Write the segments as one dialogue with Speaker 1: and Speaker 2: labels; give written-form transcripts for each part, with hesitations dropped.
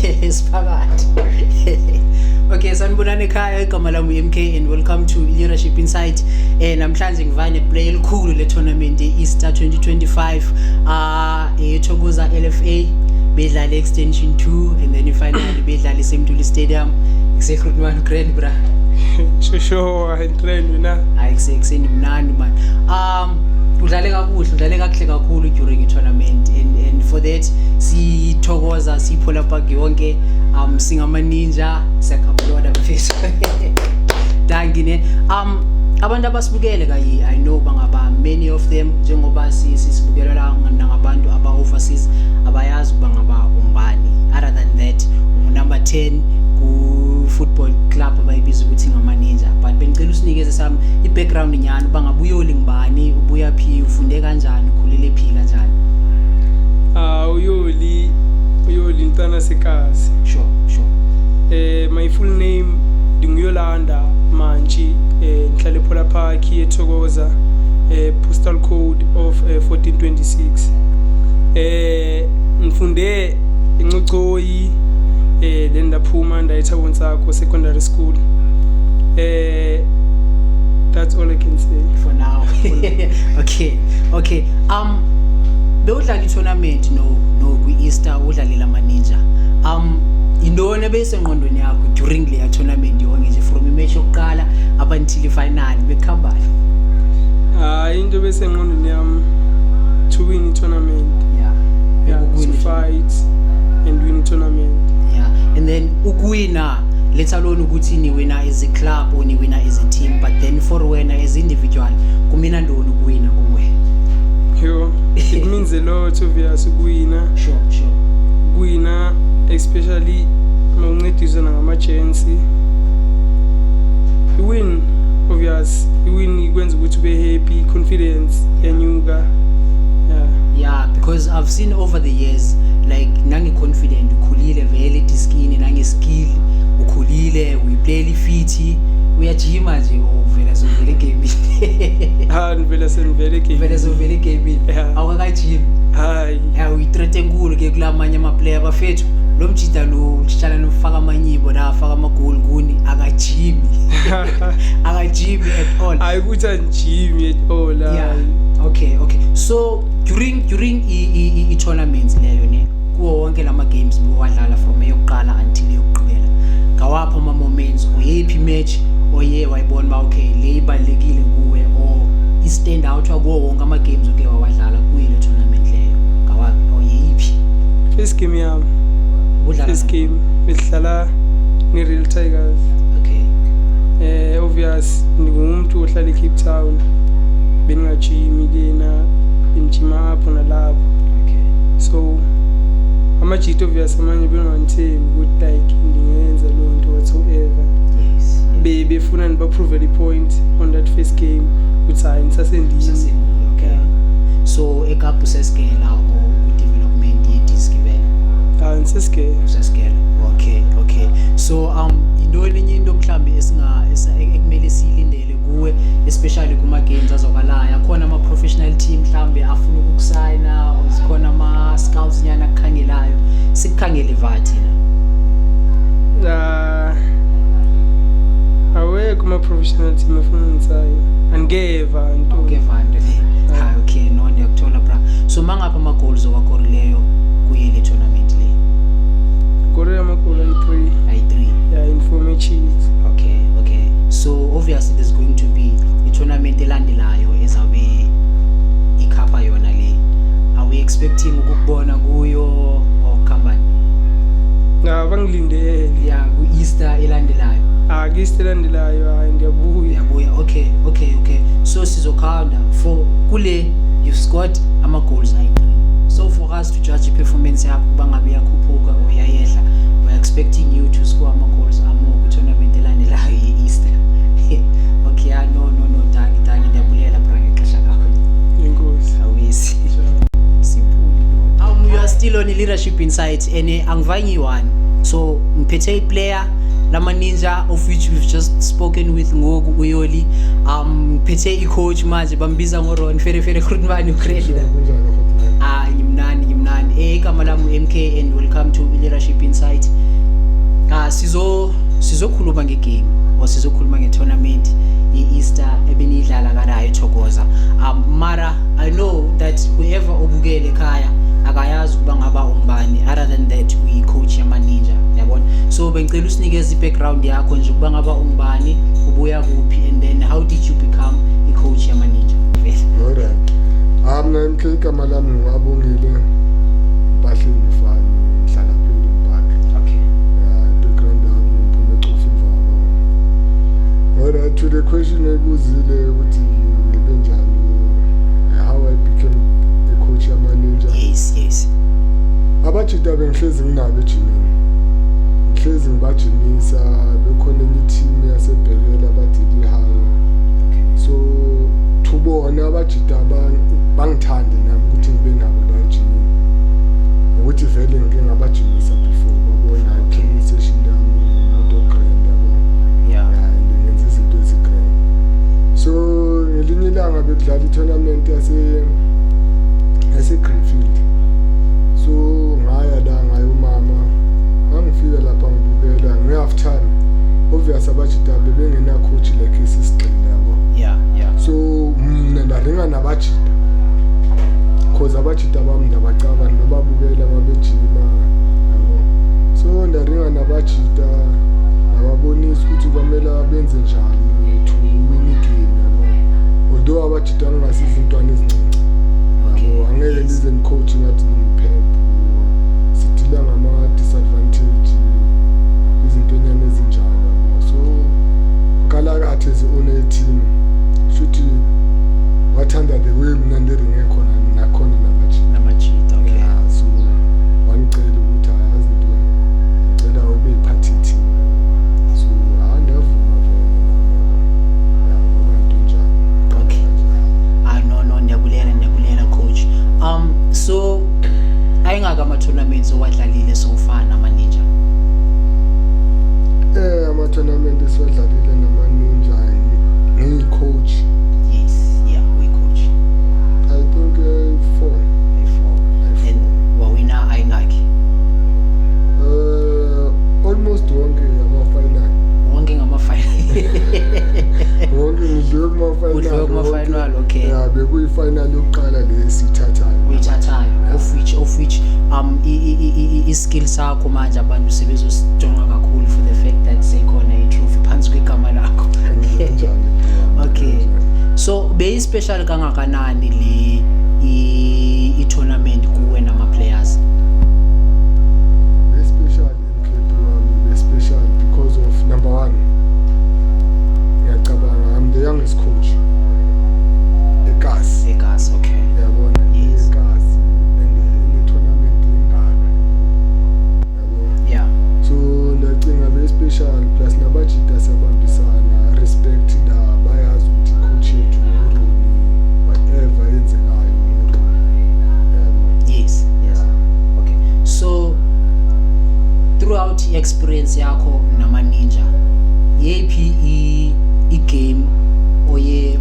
Speaker 1: Spagat. Okay, sanibonani ekhaya igama lami MK and welcome to Leadership Insight. Namhlanje ngivane play elikhulu le tournament Easter 2025. Ethokoza LFA bedlala extension 2 and then finally bedlala eSemtuli Stadium. Ngisekhuluma manje grand bra.
Speaker 2: Sure, trend wena.
Speaker 1: Ayikuseni mnandi man. Udlale kakuhle kakhulu during i-tournament and for that sithokoza siphola park yonke singama ninja siyakaploda mfethu. Danki ne abantu abasibukele kayi I know bangaba many of them njengoba sisibukela la ngabantu aba overseas abayazi bangaba umbani other than that number 10 ku football club abayibiza ukuthi ngama ninja but bengicela usinikeze sami i-background nyani bangabuyoli ngibani ubuya phi ufunde kanjani ukhulile phi kanjani.
Speaker 2: Uyoli Ntana Sekazi.
Speaker 1: Sure.
Speaker 2: My full name Dinguyolanda Manchi, ngihlala ePhola Park eThokoza, postal code of 1426. Ngifunde eNcocoyi, then ndaphuma ndayithabona sakho secondary school. That's all I can say
Speaker 1: for now. Okay. Bewudlala i-tournament no ku-Easter udlalela ama-ninja. Indone besengqondweni yakho during le tournament yonke nje from imatch yokuqala up until i-final bekhambani?
Speaker 2: Into besengqondweni yami to win i-tournament. Yeah, to fight and win i-tournament.
Speaker 1: Yeah, and then ukuwina let alone ukuthi ni winner as a club or ni winner as a team, but then for winner as individual kumina ndoni ukuwina kuwe?
Speaker 2: It means a lot obvious ukuwina.
Speaker 1: Sure.
Speaker 2: Ukuwina especially mawuncediswa ngama-agency. Win obvious win ikwenza ukuthi ube happy, confidence yanyuka.
Speaker 1: Yeah, because I've seen over the years like nangi confident ukhulile vele diskini nangi skill ukhulile uyiplay fit uyajima nje uvela sovele game.
Speaker 2: Nivela
Speaker 1: sovele game. Awukakajima.
Speaker 2: Hayi.
Speaker 1: Uyitrete enkulu ke kulamanye ama player bafethu lo mjida lo utshitshala nofaka amanyibo la afaka ama goal kuni akajimi. Akajimi at all.
Speaker 2: Ayikuthi anjimi at all.
Speaker 1: Yeah. Okay. So during i-tournaments leyo ne kuwo wonke lama games bewadlala from eyokuqala until eyokugqibela ngawapha ama moments oyiphi match oye wayibona ba okay le ibalekile kuwe or I stand out kuwo wonke ama games oke wawadlala kuyo le tournament leyo ngawaphi oyiphi?
Speaker 2: First game yami. First game bedlala ne-Real Tigers.
Speaker 1: Okay.
Speaker 2: Obvious ngumuntu ohlala eCape Town. Bengajimi lena benjima apho nalapho.
Speaker 1: Okay.
Speaker 2: So amajito obvious amanye bengangithembi ukuthi like ndingenza lo nto whatsoever.
Speaker 1: Yes.
Speaker 2: Befuna nibaprove the point on that first game ukuthi hayi nisasendini.
Speaker 1: Okay. So ekapu sesikela or ku-development ye-disc vele?
Speaker 2: Nisaseskela.
Speaker 1: Okay. So indoni enye into mhlambi ekumele siyilindele kuwe especially kuma games azokalaya khona ama professional team mhlambi afuna ukukusayina or zikhona ama scouts nyana kukhangelayo sikukhangele vathi
Speaker 2: na awekho ama professional team afuna ngisayina angeva into
Speaker 1: ngevande le. Okay, no ndiyakuthola bra. So mangapha ama goals owakorileyo kuye le tournament le?
Speaker 2: Gore amagoal ayi3. Yeah, in 4 matches.
Speaker 1: Okay. So obviously there's going to be a tournament elandelayo ezabe ikhapha yona le. Are we expecting ukubona kuyo or company?
Speaker 2: Bangilindele.
Speaker 1: Yeah, ku-Easter elandelayo.
Speaker 2: Ku-Easter elandelayo hayi ndiyabuya.
Speaker 1: Okay. So sizokhanda for kule you've scored ama goals ayi3. So for us to judge performance yakho bangabe yakhuphuka or yayehla, we're expecting you to score ama goals amore ku tournament elandelayo ye-Easter. Okay, no dangi ndiyabulela bra ngexesha lakho.
Speaker 2: Inkosi.
Speaker 1: Awesi. Simple. You are still on Leadership Insight and angivanyi one. So ngiphethe iplayer Lama Ninja, of which we've just spoken with Ngoku Uyoli, Pete coach manje bambiza ngoRon Fere Khudmani ucredit. Ngimnani igama lami MK and welcome to Leadership Insight. Sizokhuluma ngegame or sizokhuluma ngetournament Easter ebenidlala kanayo Thokoza. Mara I know that whoever obukele ekhaya akayazi ukuba ngaba ungubani, other than that we coach Yama Ninja, yabona. So bengicela usinikeze i-background yakho nje ukuba ngaba ungubani, ubuya kuphi, and then how did you become a coach Yama Ninja?
Speaker 3: Alright. Mina MK igama lami ngabongile Bahleni Fani ngihlala phela ePark.
Speaker 1: Okay.
Speaker 3: Background yami ngiphume eCofu Mvaba. Alright, to the question ekuzile ukuthi ngibenjani, how I became a coach Yama Ninja.
Speaker 1: Yes.
Speaker 3: Abajita bengihlezi nginabo ejimini. Ngihlezi ngibajimisa, bekhona enye team yasebhekela bathi lihayo. So thubona abajita bangithande nami ukuthi ngibe nabo la ejimini. Ukuthi vele ngike ngabajimisa before babona training session yami umuntu grand yabo.
Speaker 1: Yeah.
Speaker 3: And ngenza izinto ezigrand. So ngelinye ilanga bekudlala i-tournament yase Greenfield. So ngaya la ngayo mama. Ngangifika lapha ngibukela nge-half time. Obvious abajita bebengena coach like isisigxile yabo.
Speaker 1: Yeah.
Speaker 3: So mina ndaringa nabajita. Cause abajita bami ndabacabana nobabukela babejima yabo. So ndaringa nabajita nababonisa ukuthi kwamele benze njani to win igame yabo. Although abajita ngasiza intwana ezincane. Yabo angeke ndize coach ngathi ngimphepha. Sidila ngama disadvantage izinto enyane ezinjalo. So kala kathi zi-own a team. Shuthi wathanda the way mina ndiringe khona nakhona
Speaker 1: Namajita, okay.
Speaker 3: Yeah, so wangicela ukuthi ayazi into ngicela ube party team. So andavuma vona. Yeah, ngoba into njalo.
Speaker 1: Okay. No, ndiyabulela coach. So ayingaka ama-tournaments owadlalile so far nama Ninja?
Speaker 3: Ama-tournament esiwadlalile nama Ninja ngiyi-coach.
Speaker 1: Yes, yeah, we coach.
Speaker 3: I think 4.
Speaker 1: And wawina ayingaki?
Speaker 3: Almost wonke ama-final.
Speaker 1: Wonke ngama-final.
Speaker 3: Wonke ngidlule kuma-final.
Speaker 1: Udlule kuma-final, okay.
Speaker 3: Yeah, bekuyi-final yokuqala le siyithathayo.
Speaker 1: Uyithathayo, of which i-skill sakho manje abantu sebezosidonga kakhulu for the fact that sekhona i-trophy phansi kwegama lakho. Okay. So beyi-special kangakanani le i-tournament kuwe nama-players?
Speaker 3: Very special very special because of number 1. Ngiyacabanga I'm the youngest coach. Ekas,
Speaker 1: okay.
Speaker 3: yabona,
Speaker 1: Yes.
Speaker 3: Ekas and in the tournament engaka. Yabona.
Speaker 1: Yeah.
Speaker 3: So ndacinga very special plus nabajita sabambisana respect la bayazi ukuthi coach yethu uRoni whatever yenzekayo uRoni. Yabona.
Speaker 1: Yes. Okay. So throughout experience yakho nama Ninja, yephi i-game oye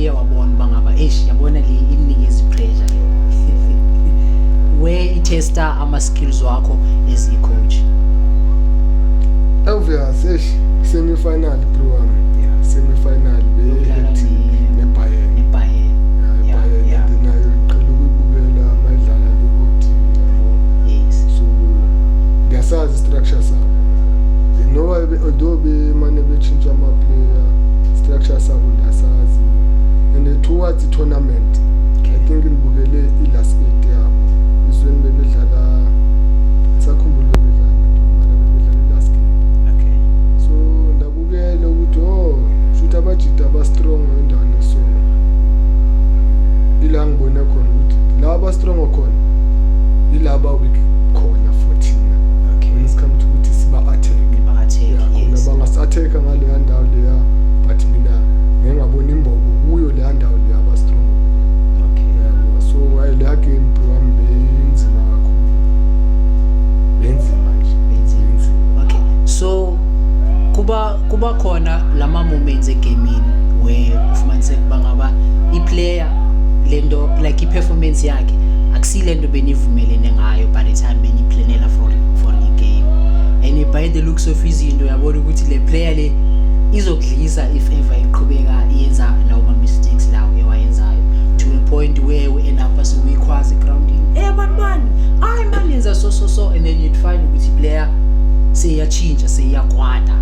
Speaker 1: wabona bangaba yabona le inikeza pressure le where i-testa ama-skills wakho as a-coach?
Speaker 3: Obvious, semi-final pro wami.
Speaker 1: Yeah.
Speaker 3: Semi-final
Speaker 1: Udlala
Speaker 3: neBayern.
Speaker 1: neBayern. Yeah.
Speaker 3: Nayo iqala ukubukela amadlala lokuthi yabo.
Speaker 1: Yes.
Speaker 3: So ngiyasazi structure sabo. Although bemane bechinja ama-player, structure sabo ngiyasazi. And towards the tournament, I think ngibukele i-last 8 yabo. Isweni bebedlala sakhumbula bebedlala i-last game.
Speaker 1: Okay.
Speaker 3: So ndabukela ukuthi shoot abajita ba-strong endaweni so ila ngibona khona ukuthi laba strong khona ilaba weak khona for thina.
Speaker 1: Okay.
Speaker 3: When it's come to ukuthi siba-attack. Khona bangasi-attack ngaleya ndawo leya but mina ngengabona imbobo kuyo leya ndawo leya ba-strong.
Speaker 1: Okay.
Speaker 3: So leya game wami benzima kakhulu. Benzima nje.
Speaker 1: Okay. So lento like i-performance yakhe akusiyilento benivumelene ngayo by the time beniplanela for i-game, and by the looks of izinto uyabona ukuthi le player le izokudlisa if ever iqhubeka yenza lawo ma-mistakes lawo ewayenzayo, to a point where we end up uyikhwaza grounding bantwana hayi manje yenza so and then you'd find ukuthi player seyiyachinja seyiyakwata,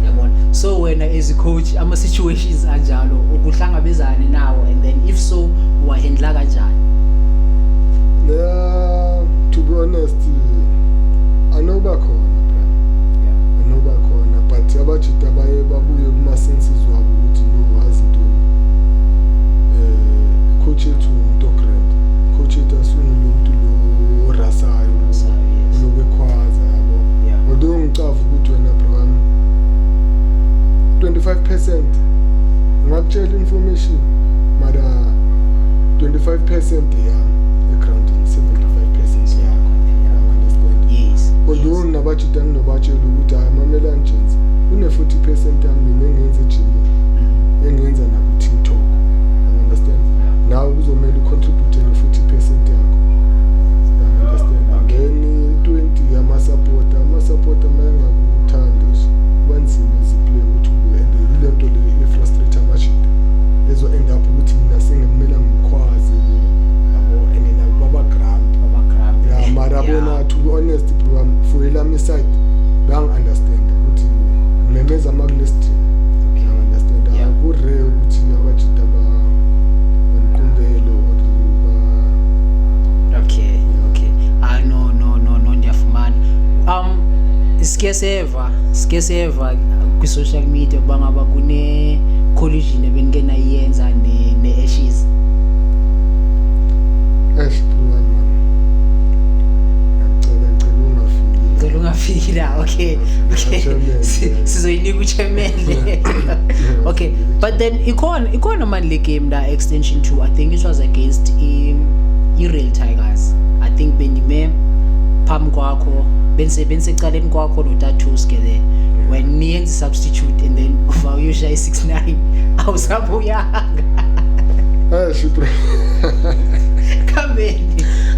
Speaker 1: yabona. So wena as a coach ama-situations anjalo ukuhlangabezane nawo, and then if so uwahandla kanjani?
Speaker 3: Yeah, to be honest, anoba khona but abajita babuye kuma-senses wabo ukuthi no wazi ntoni, coach yethu umuntu ogrand, coach yethu asungile umuntu lo orasayo lobekhwaza yabo, although ngicava ukuthi wena bro wami 25% ngakutshela information mara 25% yami e-grounding 75% yakho, understand?
Speaker 1: Yes.
Speaker 3: Although nabajita nginobatshela ukuthi hayi mamelani gents, une-40% yami mina engenza ejimini, engenza naku-TikTok, understand? Nawe kuzomele ucontribute nge-40% yakho, understand? Then 20 yamasupporter mayengakuthanda kwanzima eziplay ukuthi uende ile nto le e-frustrate abajita ezo-end up ukuthi mina sengemela ngimkhwaze yabo, and nabo babagrab ya mara bona to be honest bro, for elami side bangi-understand ukuthi memeza ama-list, understand? Kurare ukuthi abajita banikumbele or
Speaker 1: okay no ndiyafumana. Sike seva kwi-social media kuba ngaba kune-collision ebenike nayiyenza ne-Ashes.
Speaker 3: bro man, ngicela
Speaker 1: ungafiki la. Okay sizoyinika uchemele. Okay, but then ikhona manje le game la extension 2, I think it was against i-Real Tigers. I think benime phambi kwakho bensecaleni kwakho noTatuske there, when niyenza substitute and then uvawuyosha i-6-9 awusabuyanga.
Speaker 3: bro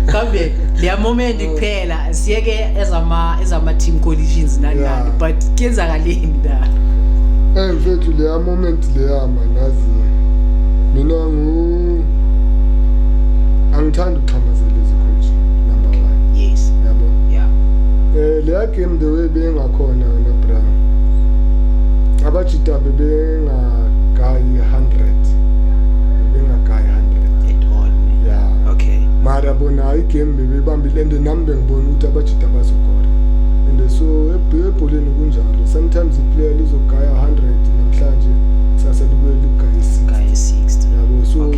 Speaker 1: Kambe le moment kuphela siyeke ezama team collisions nani, but kuyenzakaleni la?
Speaker 3: Mfethu leya moment leya manazi mina angithanda ukuxhamazela izicoach number 1.
Speaker 1: Yes.
Speaker 3: Yabo.
Speaker 1: Yeah.
Speaker 3: Leya game the way bengakhona wena bra, abajita bebengagayi 100
Speaker 1: at all.
Speaker 3: yeah.
Speaker 1: Okay.
Speaker 3: Mara bona igame bebebambile and nami bengibona ukuthi abajita bazokora, and so ebholeni kunjalo, sometimes iplayer lizogaya 100 namhlanje sasa libuye ligaya 60 yabo. So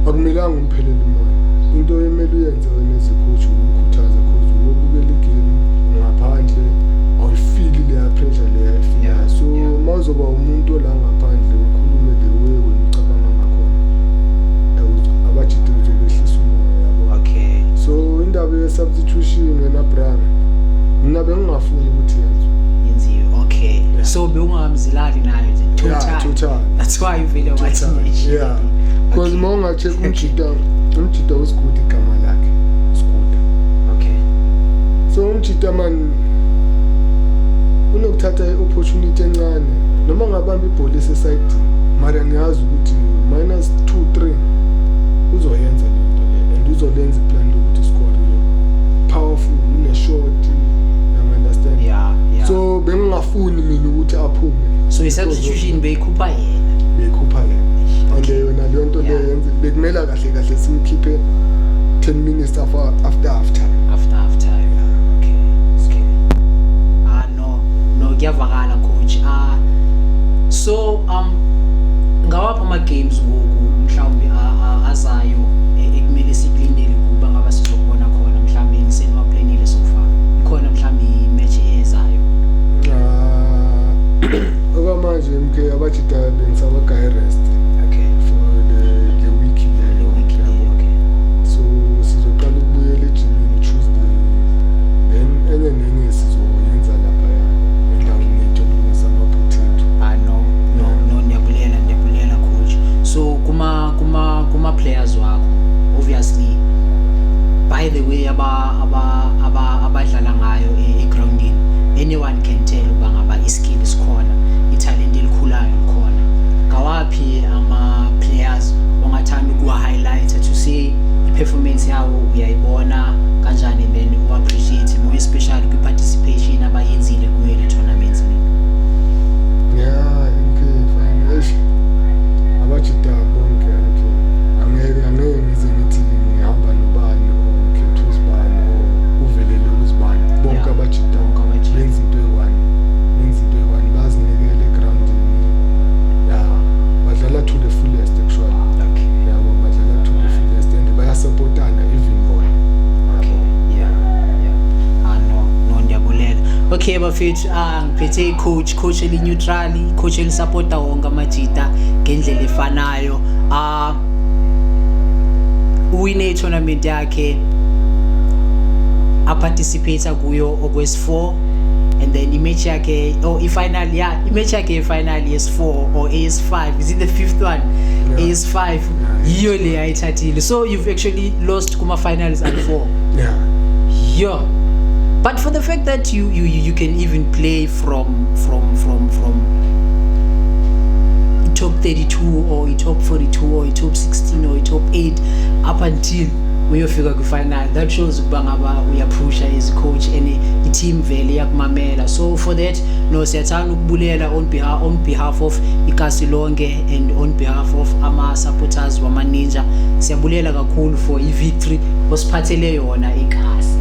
Speaker 3: akumelanga umphelele umoya, into emele uyenze wena as a coach ukukhuthaza, cause ubukela igame ngaphandle awuyifili leya pressure leya ifika. So mawuzoba umuntu la ngaphandle ukhulume the way wena ucabanga ngakhona, abajita uzobehlisa umoya yabo.
Speaker 1: Okay.
Speaker 3: So indaba ye-substitution wena bra, mina bengingafuni ukuthi
Speaker 1: yenziwe. Okay. So bewungamzilali nayo nje
Speaker 3: total.
Speaker 1: That's why uvele wathi nje.
Speaker 3: Yeah, because mawunga-check umjita uSigudi igama lakhe Siguda.
Speaker 1: Okay.
Speaker 3: So umjita man unokuthatha i-opportunity encane noma ngabamba ibhola eseside, mara ngiyazi ukuthi -2-3 uzoyenza lento le and uzolenza iplan lokuthi score powerful, une-shot, you understand?
Speaker 1: Yeah.
Speaker 3: So bengingafuni mina ukuthi aphume,
Speaker 1: So i-substitution beyikhupha yena.
Speaker 3: and yona leyo nto leyo yenze bekumela kahle simkhiphe 10 minutes after half time.
Speaker 1: Okay. No kuyavakala coach. So ngawapha ama-games ngoku mhlawumbe azayo ekumele sikulindele ukuba ngaba sizokubona khona, mhlawumbe nisenwaplanile so far, ikhona mhlawumbe i-match ezayo?
Speaker 3: Okwamanje MK abajita bengisabagaya rest
Speaker 1: Okay.
Speaker 3: for the week leyo.
Speaker 1: Okay.
Speaker 3: So sizoqala ukubuyela ejimini Tuesday, then enye nenye sizoyenza lapha endaweni yethu yokulungisa ama-potato.
Speaker 1: No, ndiyabulela coach. So kuma players wakho. Obviously by the way abadlala ngayo egroundini, anyone can tell uba ngaba iskill isikhona, italent elikhulayo likhona. Ngawaphi ama players ongathanda ukuwa highlight to say i-performance yawo uyayibona kanjani, and then u-appreciate more especially kwi-participation abayenzile kuyo le tournament le?
Speaker 3: Yeah, fine. Abajida bonke angeke ngize ngithi ngihamba nobani okhetha uzibani uvelele uzibani, bonke abajida benza into eyi-one, bazinikele egroundini. Yeah, badlala to the fullest actually.
Speaker 1: Okay.
Speaker 3: Yeah, badlala to the fullest and bayasupportana even bona.
Speaker 1: Yeah. No ndiyabulela. Okay bafethu, ngiphethe coach eli neutral, coach eli supporta wonke amajita ngendlela efanayo. Uwine tournament yakhe, aparticipate kuyo okwesi4, and then imatch yakhe ifinal, imatch yakhe yefinal yes4 or AS5, is it the fifth one?
Speaker 3: Yeah.
Speaker 1: AS5 yiyo le ayithathile. So you've actually lost kuma finals at 4. Yeah, but for the fact that you can even play from top 32 or top 42 or top 16 or top 8 up until uyofika kwi-final, that shows ukuba ngaba uyapusha as coach and i-team vele yakumamela. So for that, no, siyathanda ukubulela on behalf of ikasi lonke and on behalf of ama-supporters wama-Ninja. Siyabulela kakhulu for i-victory osiphathele yona ikasi.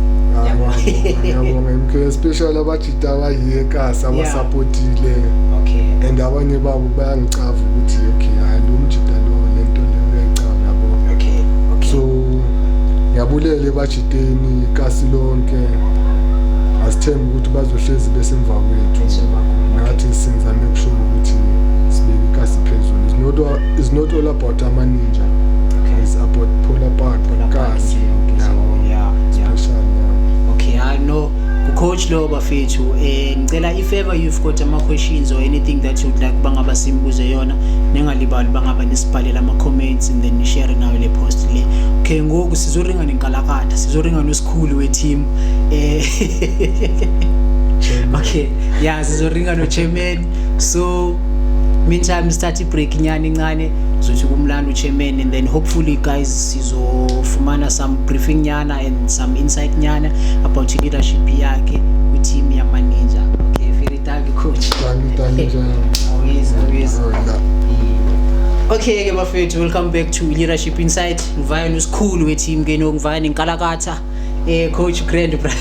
Speaker 3: Ngiyabonga MK, especially abajida abayiye ekasi abasupportile.
Speaker 1: Okay.
Speaker 3: And abanye babo bayangicava ukuthi okay, hayi lo mjida lo lento le uyayicava yabo.
Speaker 1: Okay.
Speaker 3: So ngiyabulele bajideni ikasi lonke, asithemba ukuthi bazohlezi besemva kwethu. Nathi senza make sure ukuthi sibeke ikasi phezulu. It's not all about ama-Ninja.
Speaker 1: Okay.
Speaker 3: It's about Polar Park, ikasi.
Speaker 1: Yeah.
Speaker 3: Special.
Speaker 1: Okay, I know coach lo bafethu, ngicela if ever you've got ama questions or anything that you'd like bangaba simbuze yona, ningalibali bangaba nisibhalela ama comments and then share nawe le post le. Okay, ngoku sizoringa nenkalakatha, sizoringa nosikhulu we team. Okay, yeah, sizoringa no chairman. So meantime start break nyani incane zothi kumlando chairman, and then hopefully guys sizofumana some briefing nyana and some insight nyana about leadership yakhe with team yama-Ninja. Okay, very thank you coach.
Speaker 3: Thank you.
Speaker 1: Always. Okay ke bafethu, welcome back to Leadership Insight. Ngivaya nosikhulu we team ke ngivaya nenkalakatha coach Grand bra.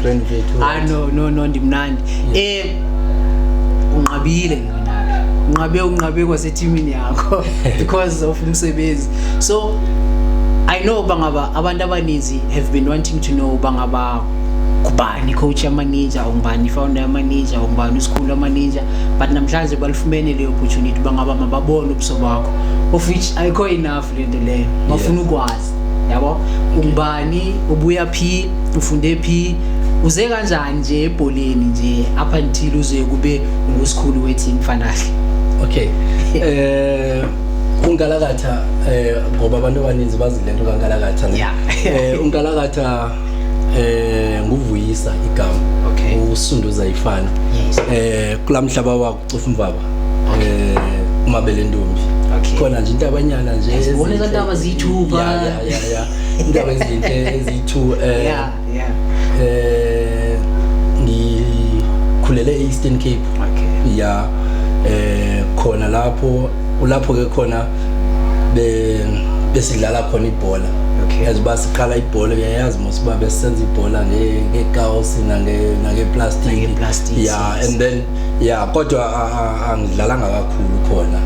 Speaker 4: Grand vethu.
Speaker 1: No ndimnandi. Unqabile unqabe kwaseteamini yakho because of umsebenzi. So I know bangaba abantu abaninzi have been wanting to know bangaba kubani coach yama-Ninja, ungubani founder yama-Ninja, ungubani usikhulu yama-Ninja, but namhlanje balifumene le opportunity bangaba mababone ubuso bakho, of which ayikho enough lento leyo. Bafuna ukwazi, yabo, ungubani, ubuya phi, ufunde phi, uze kanjani nje ebholeni nje up until uze kube ngusikhulu weteam fanele.
Speaker 4: Okay. Unkalakatha ngoba abantu abaninzi bazi lento kaNkalakatha ne. Unkalakatha nguvuyisa igama.
Speaker 1: Okay.
Speaker 4: Usunduza ifana.
Speaker 1: Yes.
Speaker 4: Kulamhlaba wakucofa umvaba. Umabele ntombi.
Speaker 1: Okay.
Speaker 4: Khona nje into abanyana nje
Speaker 1: ezibone izindaba zithuba.
Speaker 4: Yeah. Indaba ezinhle ezithu
Speaker 1: Yeah.
Speaker 4: Ngikhulele eEastern Cape.
Speaker 1: Okay.
Speaker 4: Yeah. Khona lapho ke khona besidlala khona ibhola.
Speaker 1: Okay.
Speaker 4: Yaziba siqala ibhola, uyayazi mosiba besenza ibhola ngekawusi nangeplastic. Yeah, and then kodwa angidlalanga kakhulu khona.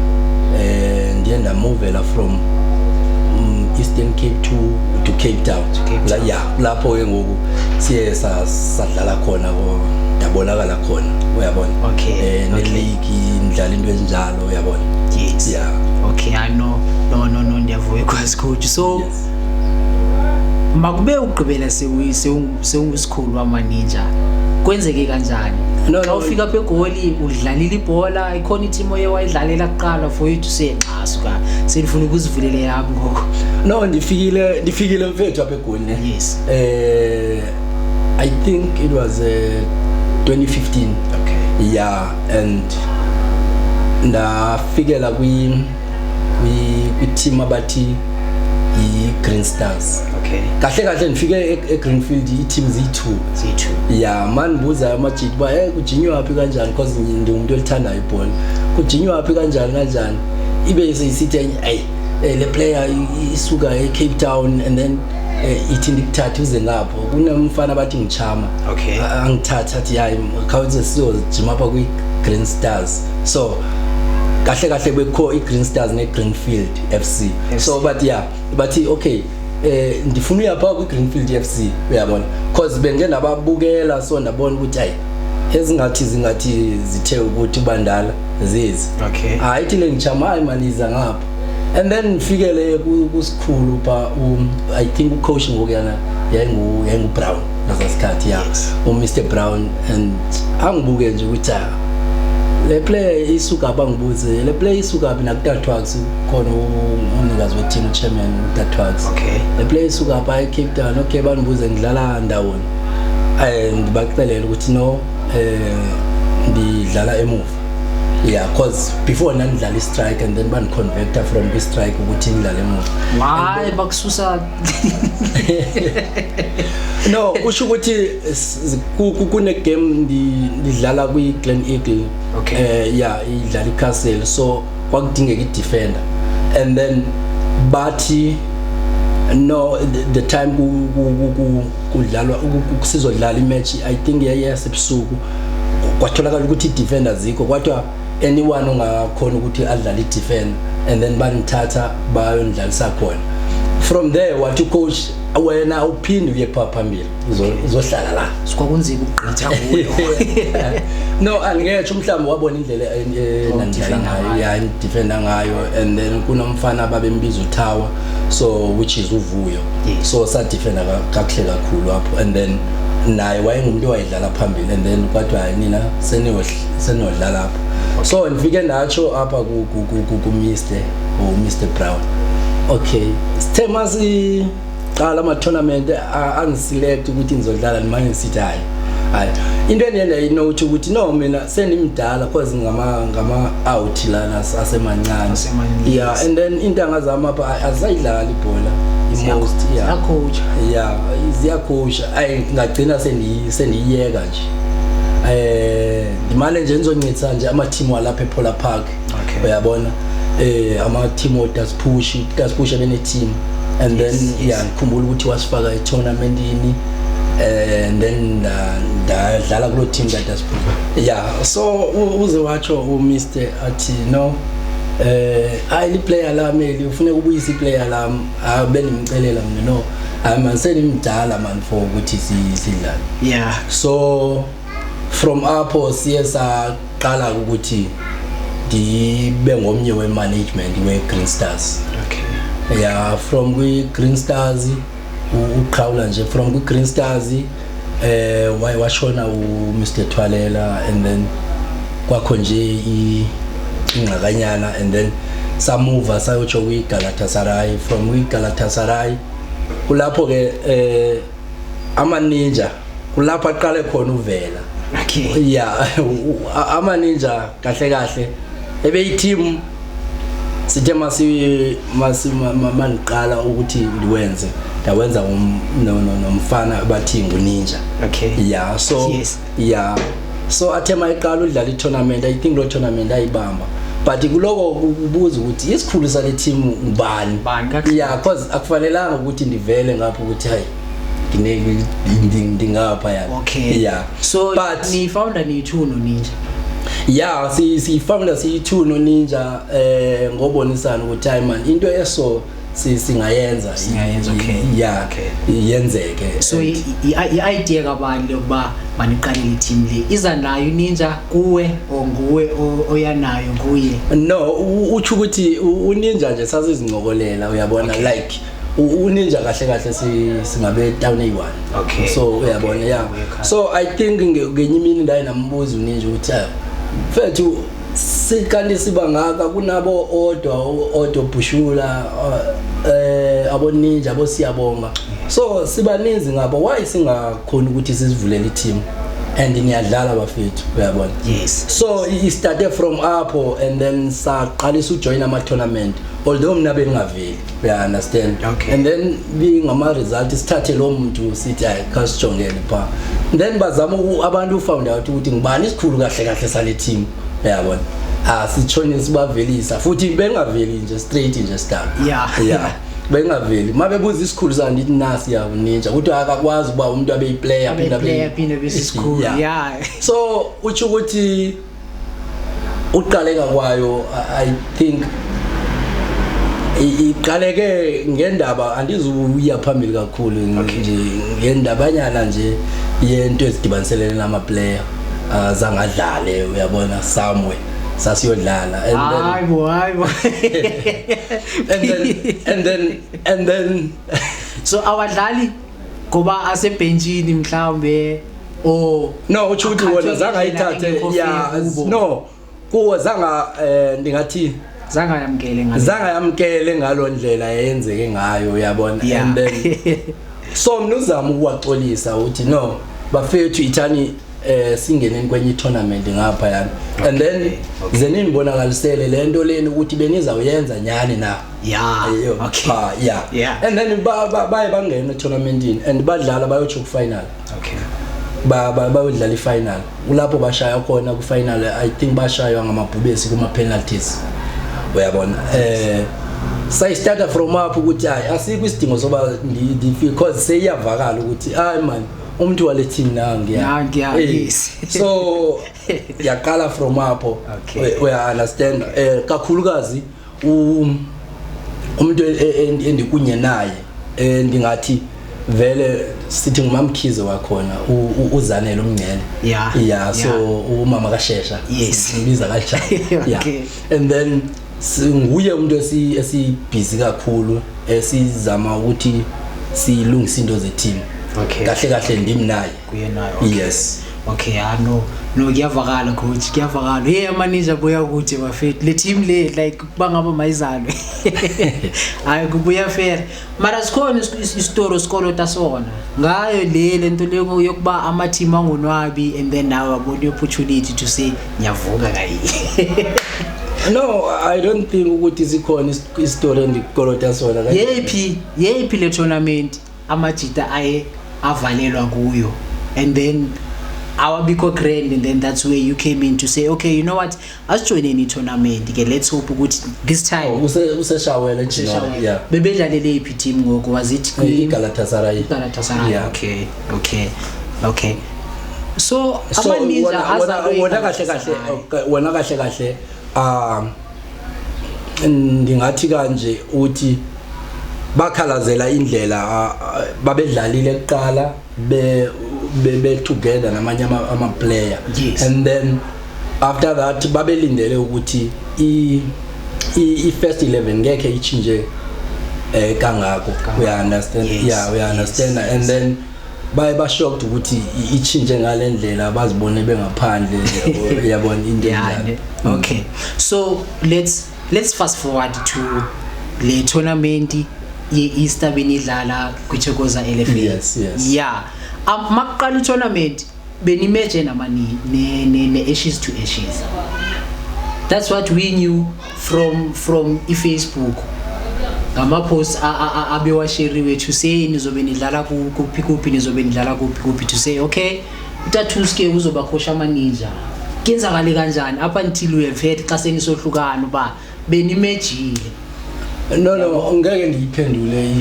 Speaker 4: Ndiye ndamovela from Eastern Cape to Cape Town. Lapho ke ngoku siye sadlala khona ndabonakala khona, uyabona.
Speaker 1: Okay.
Speaker 4: Ne-league ndidlala into ezinjalo, uyabona.
Speaker 1: Yes.
Speaker 4: Yeah.
Speaker 1: Okay, I know. No ndiyavuya kwazi coach. So
Speaker 4: Yes.
Speaker 1: makube ugqibela sewungisikhulu wama-Ninja, kwenzeke kanjani?
Speaker 4: No,
Speaker 1: xa ufika apha egoli udlalile ibhola ikhona i-team oye wayidlalela kuqala for you to say nxasuka senifuna ukuzivulele yami ngoko?
Speaker 4: No, ndifikile mfethu apha egoli ne.
Speaker 1: Yes.
Speaker 4: I think it was 2015.
Speaker 1: Okay.
Speaker 4: Yeah, and ndafikela kwi team abathi i-Green Stars.
Speaker 1: Okay.
Speaker 4: Kahle ndifike eGreenfield i-team ziyi-2. Yeah, man buza amajit ba kujinywa yaphi kanjani because ngimuntu olithanda ibhola. Kujinywa yaphi kanjani ibe sesithi hey le player isuka eCape Town and then ithi ndikuthatha uze ngapho kunomfana bathi ngichama.
Speaker 1: Okay.
Speaker 4: Angithatha athi hayi khawuze siyojima apha kwi-Green Stars. So kahle bekho i-Green Stars ne-Greenfield FC. So bathi okay ndifuna uyapha kwi-Greenfield FC uyabona because benge nababukela so ndabona ukuthi hayi ezingathi zithe ukuthi bandala zizi.
Speaker 1: Okay.
Speaker 4: Hayi le ngichama hayi maniza ngapha and then nifikele kusikhulu pa I think ucoach ngokuyana yayengu Brown ngasikhathi Mr Brown and angibuke nje ukuthi le player isuka bangibuze le player isuka bina kuTatwax khona umnikazi we team chairman uTatwax.
Speaker 1: Okay.
Speaker 4: Le player isuka apha eCape Town. Okay, bangibuze ngidlala ndawoni and bakuxelela ukuthi no ngidlala emuva. Yeah, cause before nandidlala i-strike and then bani-convector from kwi-strike ukuthi ngidlale emuva.
Speaker 1: Why bakususa?
Speaker 4: No, kusho ukuthi kune game ndidlala kwi-Glen Eagle.
Speaker 1: Okay.
Speaker 4: Yeah, idlala iCastle so kwakudingeka i-defender and then bathi no the time kudlalwa kusizodlala imatch I think yasebusuku kwatholakala ukuthi i-defender zikho kwathi anyone ongakhona ukuthi adlale i-defender and then banithatha bayondlalisa khona. From there wathi coach wena uphinde uye phambili uzohlala la
Speaker 1: sikwakunzima ukugqitha kuyo.
Speaker 4: No, angeke mhlawumbe wabona indlela nandidlala ngayo ya defender ngayo and then kunomfana babembiza uTower so which is uvuyo.
Speaker 1: Yes.
Speaker 4: So sa defender kakuhle kakhulu apho and then naye wayengumuntu owayedlala phambili and then kwathi hayi nina senodlala lapho. So ngifike nacho apha ku Mr Brown. Okay, sithema siqala ama tournament angiselect ukuthi ngizodlala manje sithi hayi into enene inothi ukuthi no mina senimdala because ngama out lana asemancane. Yeah, and then into angazama apha azayidlala ibhola most
Speaker 1: yeah coach.
Speaker 4: Yeah, ziya coach ngagcina sendiyeka nje. Imali nje ngizoncitha nje ama team walapha ePolar Park. Uyabona ama team odas push bene team and then yeah ngikhumbula ukuthi wasifaka i-tournament ini and then dlala kulo team that yeah so uze watsho uMr athi no ayili player lami ufuna ukubuyisa iplayer lami benimcelela mina no man senimdala man for ukuthi sidlale.
Speaker 1: Yeah,
Speaker 4: so from apho siyesa qala ukuthi ndibe ngomnye we-management we-Green Stars.
Speaker 1: Okay.
Speaker 4: Yeah, from kwi-Green Stars uqhawula nje from kwi-Green Stars washona uMr Thwalela and then kwakho nje ingxakanyana and then samuva sayotsho kwi-Galatasaray. From kwi-Galatasaray kulapho ke ama ninja kulapho aqale khona uvela.
Speaker 1: Okay.
Speaker 4: Yeah, ama ninja kahle ebe i-team sithe maniqala ukuthi ndiwenze ndawenza nomfana bathi nguninja.
Speaker 1: Okay.
Speaker 4: Yeah, so
Speaker 1: yes.
Speaker 4: Yeah, so athe mayiqala udlala i-tournament I think lo tournament ayibamba but kuloko ubuza ukuthi isikhulu sale team ngubani. Yeah, because akufanelanga ukuthi ndivele ngapha ukuthi hayi ngingapha yani.
Speaker 1: Okay.
Speaker 4: Yeah,
Speaker 1: so
Speaker 4: but
Speaker 1: ni founder ni two no ninja.
Speaker 4: Yeah, si founder si two no ninja ngobonisana ukuthi hayi man into eso singayenza.
Speaker 1: Okay.
Speaker 4: Yeah,
Speaker 1: okay.
Speaker 4: Yenzeke.
Speaker 1: So i-idea kabani lokuba maniqalile team le iza nayo ninja kuwe nguwe oyanayo nguye?
Speaker 4: No, uthi ukuthi uninja nje sasizincokolela uyabona like uninja kahle kahle singabe town A1
Speaker 1: Okay.
Speaker 4: so uyabona yeah so I think ngenye imini ndaye nambuza uninja ukuthi mfethu sikanti siba ngaka kunabo odwa Bushula abo ninja abo Siyabonga so sibaninzi ngabo why singakhona ukuthi sizivulele team and niyadlala bafethu uyabona
Speaker 1: Yes.
Speaker 4: so it started from apho and then saqalisa ujoin ama tournament although mina bengaveli you understand
Speaker 1: Okay.
Speaker 4: and then being ama result sithathe lo muntu sithi hayi kasijongele pha then bazama abantu found out ukuthi ngibani isikhulu kahle kahle sale team uyabona sitshone sibavelisa futhi bengaveli nje straight nje start
Speaker 1: Yeah.
Speaker 4: bengaveli mabebuza isikhulu sandithi nasi yabo ninja ukuthi akakwazi uba umuntu abe player
Speaker 1: Phinde besikhulu. Yeah.
Speaker 4: so uthi ukuthi uqaleka kwayo I think iqaleke ngendaba andizuya phambili kakhulu nje ngendabanyana nje yento ezidibaniselene nama player zangadlale uyabona somewhere sasiyodlala
Speaker 1: Hayibo.
Speaker 4: and then
Speaker 1: So awadlali ngoba asebenchini mhlambe
Speaker 4: no uthi wona zanga ayithathe yeah no kuwo zanga ndingathi zanga yamkele ngalondlela yenzeke ngayo uyabona and then so mnuzama ukuwaxolisa uthi no bafethu ithani singeneni kwenye tournament ngapha yani and then zenibonakalisele lento leni ukuthi benizawuyenza nyani na
Speaker 1: yeah
Speaker 4: and then baye bangena tournamentini and badlala bayotsho ku final
Speaker 1: okay
Speaker 4: bayodlala ifinal ulapho bashaya khona ku final I think bashaywa ngamabhubesi kuma penalties uyabona say started from up ukuthi hayi asikho isidingo soba because seyiyavakala ukuthi hayi man umuntu wale team nangiya
Speaker 1: yes
Speaker 4: so yaqala from up we understand kakhulukazi umuntu endikunye naye ndingathi vele sithi ngumamkhize wakhona uzanele umngcele yeah so umama kaShesha sibiza kanjani
Speaker 1: okay
Speaker 4: and then nguye umuntu esibhizi kakhulu esizama ukuthi silungise into ze team kahle kahle ndimnaye
Speaker 1: kuyenayo
Speaker 4: yes
Speaker 1: okay no kuyavakala coach kuyavakala hey manager boya ukuthi bafethu le team le like bangaba mayizalwe hayi kubuya fair mara sikhona istory sikolo tasona ngayo le nto leyo yokuba ama team angonwabi and then now abone opportunity to say nyavuka kayi
Speaker 4: no I don't think ukuthi sikhona istory endikolota sona
Speaker 1: yephi le tournament amajita avalelwa kuyo and then awabikho grand and then that's where you came in to say okay you know what asjoin any tournament ke let's hope ukuthi this time
Speaker 4: useshawela nje yeah
Speaker 1: bebedlalele iphi team ngoko was it
Speaker 4: Galatasaray
Speaker 1: yeah okay so amaninja
Speaker 4: wona kahle ndingathi kanje uthi bakhalazela indlela babedlalile eqala be together namanye ama player and then after that babelindele ukuthi I first 11 ngeke ichinje kangako we understand we understand and then ba shocked ukuthi ichinje ngalendlela bazibone bengaphandle yabona into njani
Speaker 1: okay so let's fast forward to le tournament ye-Easter benidlala kwiThokoza LFA
Speaker 4: yes
Speaker 1: yeah maqala tournament benimeje namani ne-ashes to ashes that's what we knew from iFacebook ngama posts abewasheriwe to say nizobe nidlala kuphi nizobe nidlala kuphi to say okay uTatuske uzoba coach amaninja kenzakale kanjani up until we have had xa senisohlukana ba benimejile
Speaker 4: no ngeke ngiyiphendule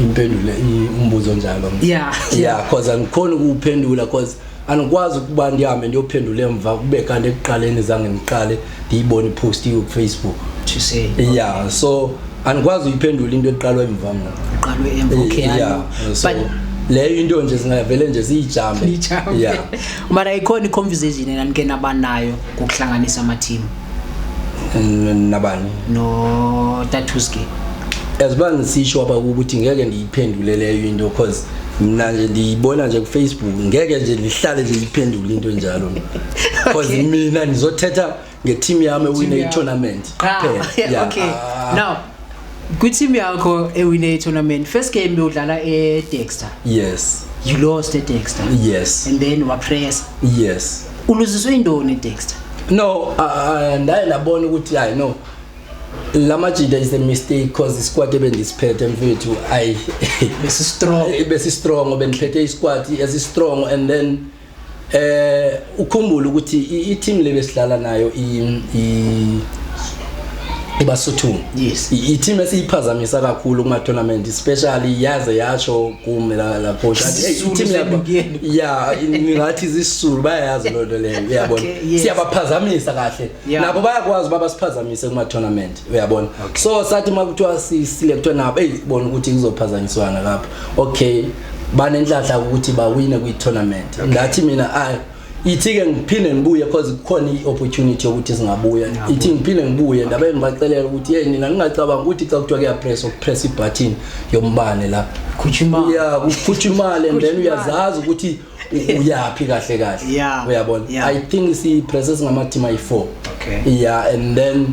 Speaker 4: imphendule umbuzo njalo yeah because angikhona ukuphendula because anikwazi ukuba ndihambe ndiyophendula emva kube kanti ekuqaleni zange ngiqale ndiyibone ipost ku Facebook
Speaker 1: to say
Speaker 4: yeah so anikwazi uyiphendula into eqalwe emva mina
Speaker 1: eqalwe emva okay
Speaker 4: yeah so leyo into nje singavele nje siyijambe yeah
Speaker 1: mara ikhona iconversation enanike nabanayo ukuhlanganisa ama team
Speaker 4: nabani
Speaker 1: no Tatuske
Speaker 4: as ba ngisisho apha ukuthi ngeke ngiyiphendule leyo into because mina nje ndiyibona nje ku Facebook ngeke nje lihlale nje iphendule into enjalo because mina ngizothetha ngeteam yami ewine i-tournament
Speaker 1: okay now ku team yakho ewine i-tournament first game bewudlala eDexter
Speaker 4: yes
Speaker 1: you lost at Dexter
Speaker 4: yes
Speaker 1: and then wapress
Speaker 4: yes
Speaker 1: uluziswe indoni eDexter
Speaker 4: no ndaye nabona ukuthi hayi no Lamajida is a mistake because the squad ebendisiphethe mfethu I besi strong beniphethe isquad as strong and then ukhumbula ukuthi I team lebesidlala nayo iBasotho
Speaker 1: yes
Speaker 4: I team esiyiphazamisa kakhulu kuma tournament especially yaze yasho kume la coach athi I team yabo ngathi izisulu bayayazi lo nto leyo uyabona siyabaphazamisa kahle nabo bayakwazi babasiphazamise kuma tournament uyabona so sathi makuthiwa siselectwe nabo bona ukuthi kuzophazanyiswana lapha okay banenhlanhla ukuthi bawine kwi tournament ngathi mina ithi-ke ngiphinde ngibuye because kukhona i-opportunity yokuthi singabuya ithi ngiphinde ngibuye ndabe ngibacelela ukuthi hey nina ngingacabanga ukuthi xa kuthiwa kuyapress i-button yombane la ukhuthumale and then uyazazi ukuthi uyaphi kahle uyabona I think si-presses ngama-team ayi-4 and then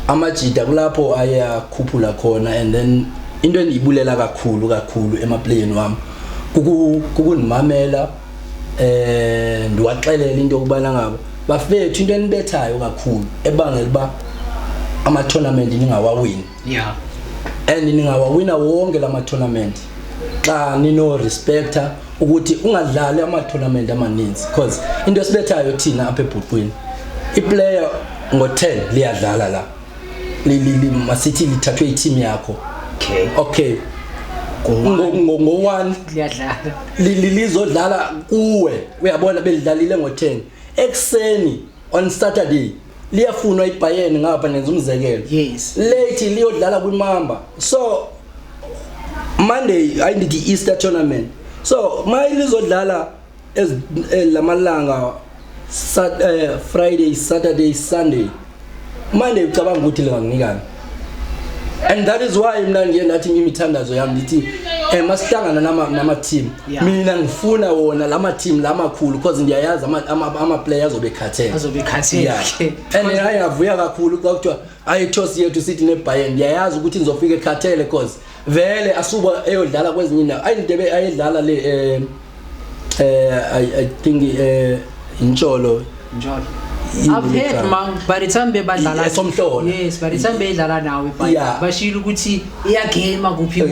Speaker 4: amajida kulapho ayakhuphula khona and then into endiyibulela kakhulu emaplayeni wami kukunimamela ndiwaxelela into okubana ngabo bafethu into enibethayo kakhulu ebangela ba ama tournament ningawawini and ningawawina wonke lama tournament xa nino respecta ukuthi ungadlali ama tournament amaninzi because into esibethayo thina apha eBhutwini iplayer ngo10 liyadlala la masithi lithathwe i-team yakho okay ngo1
Speaker 1: liyadlala
Speaker 4: lizodlala kuwe uyabona belidlalile ngo10 ekseni on Saturday liyafunwa iBayern ngapha nenza umzekelo
Speaker 1: yes
Speaker 4: late liyodlala kwiMamba so Monday I need the Easter tournament so lizodlala lamalanga Friday Saturday Sunday Monday ucabanga ukuthi linganikani and that is why mina ngiye nathi imithandazo yami lithi masihlangana nama team mina ngifuna wona lama team lamakhulu because ndiyayazi ama players obekhathele and ayavuya kakhulu xa kuthiwa ayithosi yethu sithi neBayern ndiyayazi ukuthi nizofika ekhathele because vele asuba eyodlala kwezinye indawo ayindebe ayedlala le I think Intsholo
Speaker 1: I've heard man by the time bebadlala
Speaker 4: esomhlola
Speaker 1: yes by the time bedlala nawe bashilo ukuthi iya game kuphi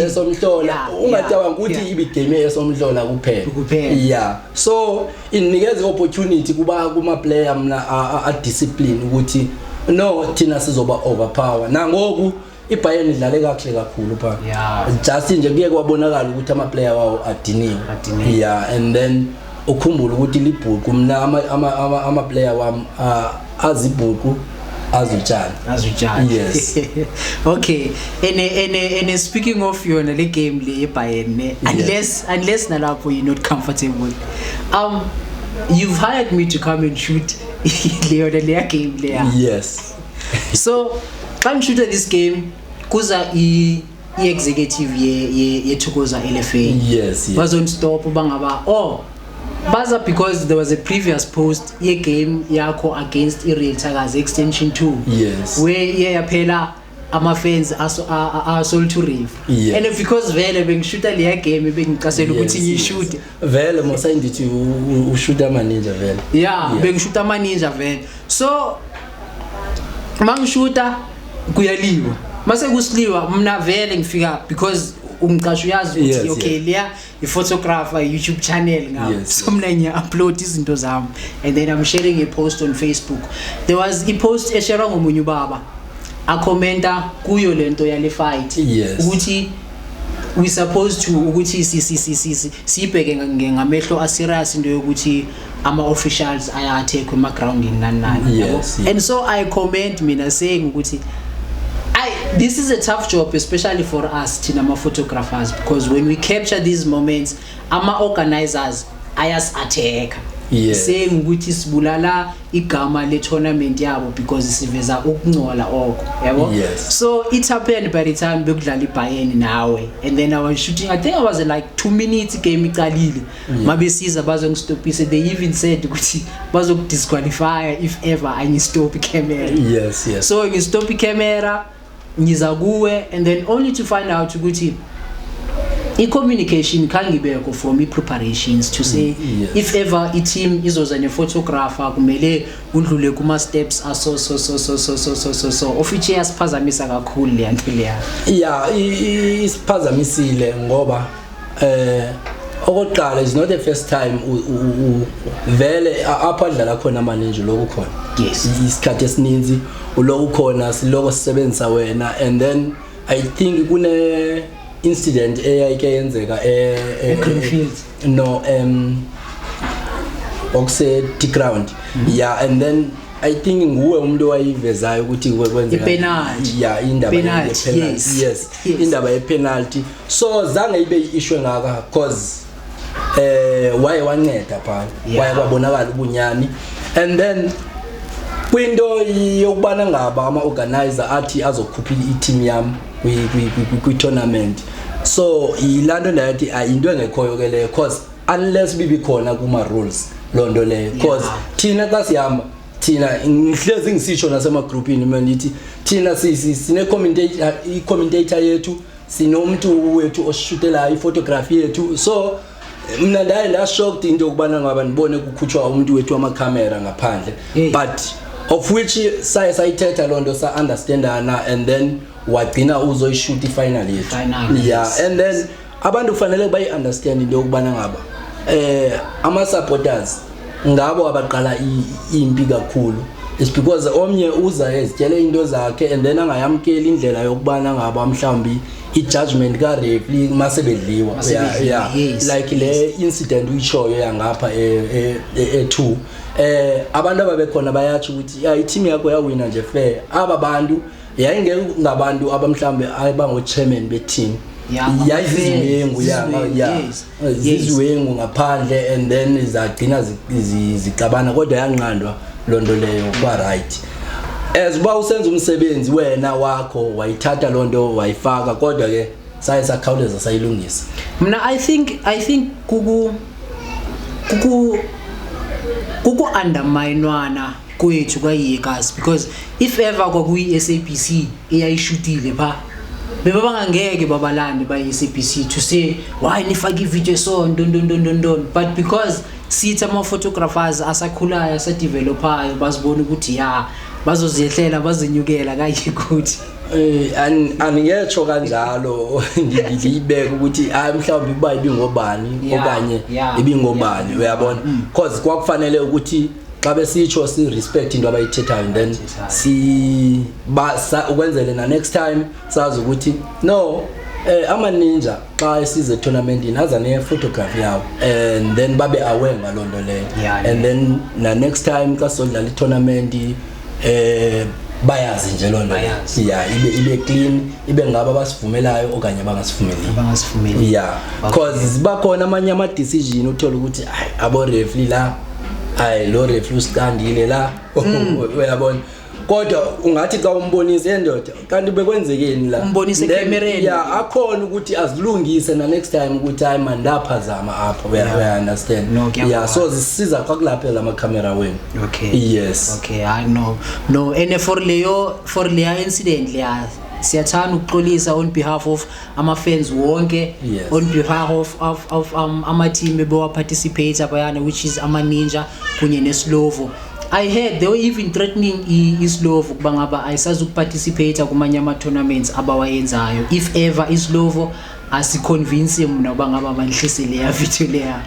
Speaker 4: esomhlola ungacabanga ukuthi ibi game esomhlola kuphela so inikeza opportunity kuba kuma player mina a discipline ukuthi no thina sizoba overpower nangoku iBayern idlale kahle kakhulu pha just nje kuye kwabonakala ukuthi ama player wawo adiniwe and then ukhumbula ukuthi libhuku mina ama player wami azibhuku azutshana yes
Speaker 1: okay and speaking of yona le game le eBayern unless nalapho you're not comfortable you've hired me to come and shoot le game there
Speaker 4: yes
Speaker 1: so can shoot this game kuza executive ye Thokoza LFA
Speaker 4: yes
Speaker 1: bazon stop bangaba baza because there was a previous post ye game yakho against iReal Tigers extension 2
Speaker 4: yes
Speaker 1: where yaphela ama fans are sold to Reef and because vele bengishuta le game bengicasela ukuthi ngiyishoot
Speaker 4: vele mosayithi ushoot ama ninja vele
Speaker 1: bengishuta ama ninja vele so mangishuta kuyaliwa mase kusliwa mina vele ngifika because umqasho uyazi ukuthi okay leya iphotographer YouTube channel ngawo so mina ngiya-upload izinto zami and then I'm sharing a post on Facebook. There was a post eshare ngomunye ubaba akhomenta kuyo lento yale fight ukuthi we supposed to ukuthi sibheke ngamehlo a serious into yokuthi ama officials ayathekwe ema grounding nani and so I comment mina saying ukuthi this is a tough job, especially for us Tinama photographers, because when we capture these moments, ama organizers ayas attack
Speaker 4: Yes.
Speaker 1: saying ukuthi sibulala igama le tournament yabo because siveza ukungcola oko yabo.
Speaker 4: Yes.
Speaker 1: So it happened by the time bekudlala iBayern nawe, and then I was shooting, I think I was like 2 minutes game iqalile mabesiza bazongistopisa. They even said ukuthi bazokudisqualify if ever angistop camera.
Speaker 4: Yes.
Speaker 1: So ngistop camera ngiza kuwe, and then only to find out ukuthi i-communication khangibeko from i-preparations to say if ever i-team izoza ne-photographer kumele undlule kuma-steps so of which yasiphazamisa kakhulu le nto leya.
Speaker 4: Yeah, isiphazamisile ngoba okokuqala is not the first time vele apha adlala khona amaninji lokho khona.
Speaker 1: Yes.
Speaker 4: Isikhathi esininzi uloko khona siloko sisebenzisa wena, and then I think kune incident eyayike yenzeka
Speaker 1: Greenfield.
Speaker 4: No, okuse ground. Yeah, and then I think nguwe umuntu owayivezayo ukuthi kwenzeka
Speaker 1: penalty.
Speaker 4: Yeah, indaba
Speaker 1: Penalty,
Speaker 4: penalty. Yes. Indaba ye penalty. So zange ibe issue ngaka cause waye wanceda pha. Waye kwabonakala ubunyani, and then kwinto yokubana ngaba ama organizer athi azokhupha i-team yami kwi tournament. So ilanto ndathi ayinto engekhoyo ke le cause unless bibikhona kuma rules lonto le cause thina xa sihamba thina ngihlezi ngisisho nasema groupini manithi thina sine commentator yethu, sinomuntu wethu oshutela iphotography yethu. So mina nda shocked into ukubana ngaba nibone kukhutshwa umuntu wethu ama camera ngaphandle, but of which sayithetha lonto sa understandana, and then wagcina uzoyishoot ifinal yethu. Yeah, and then abantu kufanele bayi understand into ukubana ngaba ama supporters ngabo abaqala impi kakhulu. It's because omnye uza ezitshele into zakhe and then angayamkeli indlela yokubana ngaba mhlambi i-judgment ka referee masebedliwa. Yeah, like le incident uyishoyo yangapha e2 abantu ababekhona bayathi ukuthi i-team yakho yawina nje fair. Aba bantu yayingeke ngabantu abamhlambe abango chairman be-team, yayiziwengu ziziwengu ngaphandle, and then zagcina zicabana kodwa yanqandwa lonto leyo kwa right. As uba usenza umsebenzi wena wakho wayithatha lonto wayifaka, kodwa ke saye sakhawuleza sayilungisa.
Speaker 1: Mina I think kuku underminewana kwethu kaYekas, because if ever kwakuyi SABC eyayishutile pha bebe bangangeke babalande ba SABC to say why nifake video so don, but because sithi ama photographers asakhulayo asadevelopayo bazibona ukuthi bazozihlela bazinyukela kanje ukuthi
Speaker 4: angiyetsho kanjalo ngibeka ukuthi mhlawumbe kuba ibingobani okanye ibingobani, uyabona, because kwakufanele ukuthi xa besitsho si respect into abayithethayo, then si ukwenzele na next time sazi ukuthi no ama ninja xa esize tournament inaza ne photography yawo, and then babe aware ngalonto leyo, and then na next time xa sodlala i tournament bayazi nje lonto. Ibe clean, ibe ngaba basivumelayo okanye bangasivumeli. Because zibakhona amanye ama decision uthola ukuthi abo referee la lo referee usikandile la, uyabona, kodwa ungathi xa umbonise endoda kanti bekwenzekeni la,
Speaker 1: umbonise ecamereni,
Speaker 4: akhona ukuthi azilungise na next time ukuthi hayi man ndaphazama apha, we understand. So zisiza kwakulapha la camera wenu. Yes,
Speaker 1: I know and for leya incident leya siyathanda ukuxolisa on behalf of ama fans wonke, on behalf of ama team ebewa participate abayana, which is ama Ninja kunye neSlovo. I heard they were even threatening iSlovo kuba ngaba ayisazukuparticipate kumanye ama tournaments abawayenzayo if ever iSlovo asiconvince mina kuba ngaba banhlisele ya video leya.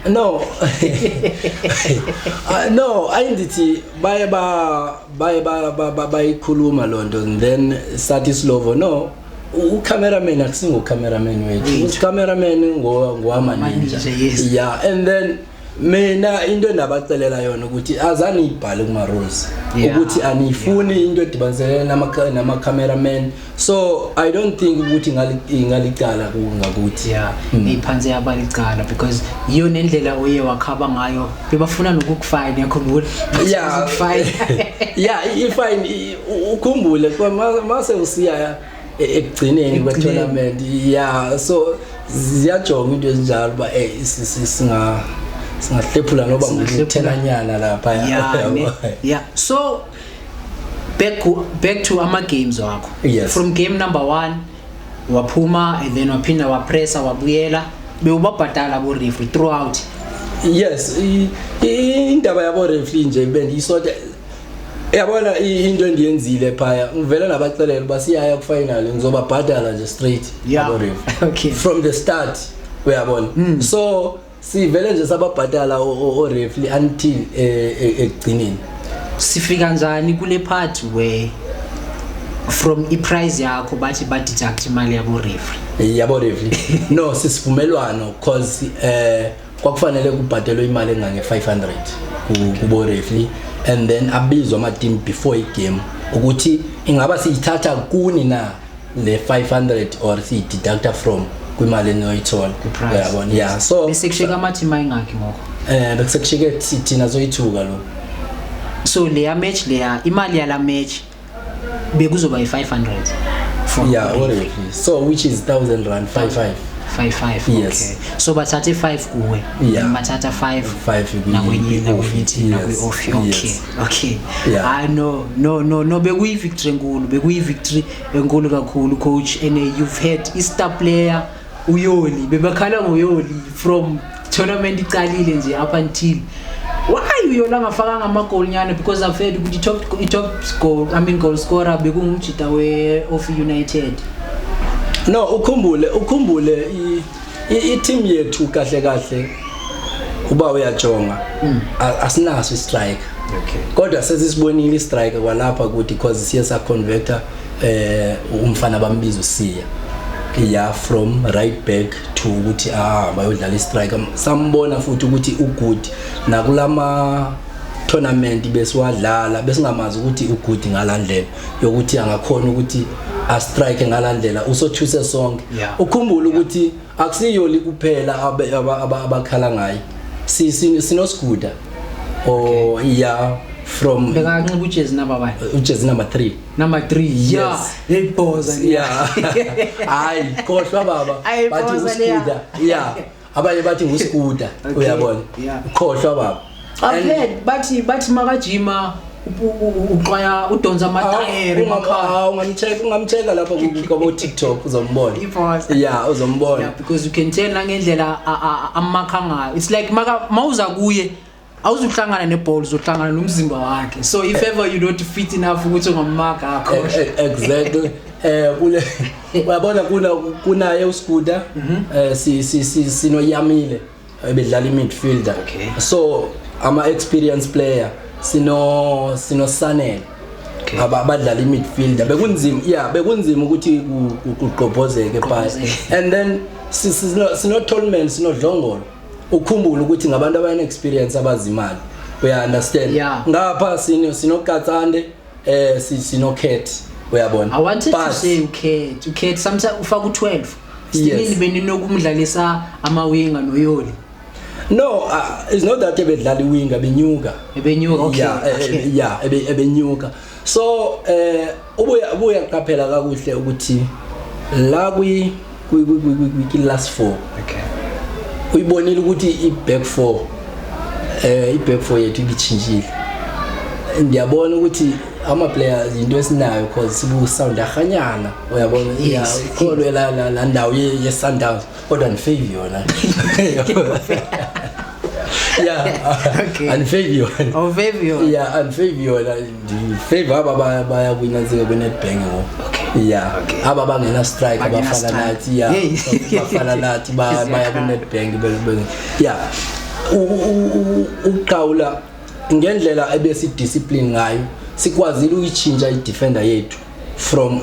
Speaker 4: No, ayindithi bayikhuluma lonto, and then sathi iSlovo no cameraman akusingo cameraman wethu, cameraman ngowama Ninja. And then mina into endabacelela yona ukuthi azani ibhale kuma rules ukuthi anifuni into edibanisele nama cameraman, so I don't think ukuthi ngalicala ngakuthi
Speaker 1: iphansi yabalicala because iyo nendlela oye wakhaba ngayo bebafuna nokukufine yakhumbula
Speaker 4: ifine ukhumbule mase usiya ekugcineni kwe tournament so ziyajonga into ezinjalo ba singahlephula noba nguthenanyana lapha
Speaker 1: so back to ama games wakho. From game number 1 waphuma and then waphinda wapressa wabuyela bewubabhadala bo referee throughout.
Speaker 4: Yes, indaba yabo referee nje bendiyisonto yabona into endiyenzile phaya ngivela nabacelela basiyaya ku final ngizobabhadala nje straight abo referee from the start uyabona. So sivele nje sababhadala o referee until ekugcineni.
Speaker 1: Sifika njani kule part where from i-price yakho bathi ba-deduct imali yabo referee?
Speaker 4: No, sisivumelwano cause kwakufanele kubhadelwe imali engange 500 kubo referee and then abizwa ama team before igame ukuthi ingaba siyithatha kuni na le 500 or siyideducta from kwimali enoyithola uyabona. So
Speaker 1: bese kusheka ama team ayingakhi ngoko
Speaker 4: bese kusheke thina zoyithuka lo.
Speaker 1: So leya match leya imali yala match bekuzoba i500 for
Speaker 4: referee, so which is 1000 rand 55
Speaker 1: yes. Okay, so bathathe 5 kuwe bathatha 5 na kwenye off. Okay I no bekuyi victory enkulu kakhulu coach, and you've had a star player uYoli bebakhala ngoYoli from tournament iqalile nje up until why uyona ngafaka ama goal nyana, because I've heard ukuthi top goal scorer bekungumjita we of United.
Speaker 4: No, ukhumbule i-team yethu kahle uba uyajonga asinaso i-strike. Kodwa sesisibonile i-strike kwalapha ukuthi because siya sa converter umfana bambiza usiya from right back to ukuthi bayodlala i-strike. Sambona futhi ukuthi ugood nakulama tournament besiwadlala besingamazi ukuthi ugood ngalandlela yokuthi angakhona ukuthi a strike ngalandlela usothuse sonke. Ukhumbula ukuthi akusiyoli kuphela abakhala ngayo, sinoskuda from
Speaker 1: bekanqika ujezi
Speaker 4: number 3
Speaker 1: yephoza
Speaker 4: hayi khohlwa baba bathi uskuda abanye bathi nguskuda uyabona khohlwa baba.
Speaker 1: bathi makajima uqwaya udonsa amatayere emakhaya
Speaker 4: ungamcheka lapha ku TikTok uzombona uzombona
Speaker 1: because you can tell nangendlela amakha ngayo. It's like mawuza kuye awuzuhlangana neball uzohlangana nomzimba wakhe, so if ever you don't fit enough ukuthi ungamaka akho
Speaker 4: exactly kule uyabona kunaye uskuda sinoyamile bedlala midfielder, so ama experienced player sino Sanel abadlala midfielder bekunzima ukuthi kuqophozeke phaya, and then sino Tolman sino Dlongolo. Ukhumbula ukuthi ngabantu abane experience abazimali, uya understand ngapha sino Katsande sino Cat uyabona.
Speaker 1: I wanted to say uKate sometimes ufaka u12 still beninokumdlalisa ama winger noYoli.
Speaker 4: No, it's not that ebedlala iwinga benyuka ebenyuka. So ubuya qaphela kakuhle ukuthi la kwi last 4 uyibonile ukuthi i-back 4 yethu ichinjile. Ndiyabona ukuthi ama players into esinayo because sibu sound ahanyana uyabona ikholwe la ndawo ye Sundowns kodwa nifave yona unfavor aba baya kwinanzeke kweNetbank aba bangena strike abafana nathi bafana nathi baya kweNetbank uqhawula ngendlela ebesi discipline ngayo sikwazile ukuyichinja i-defender yethu from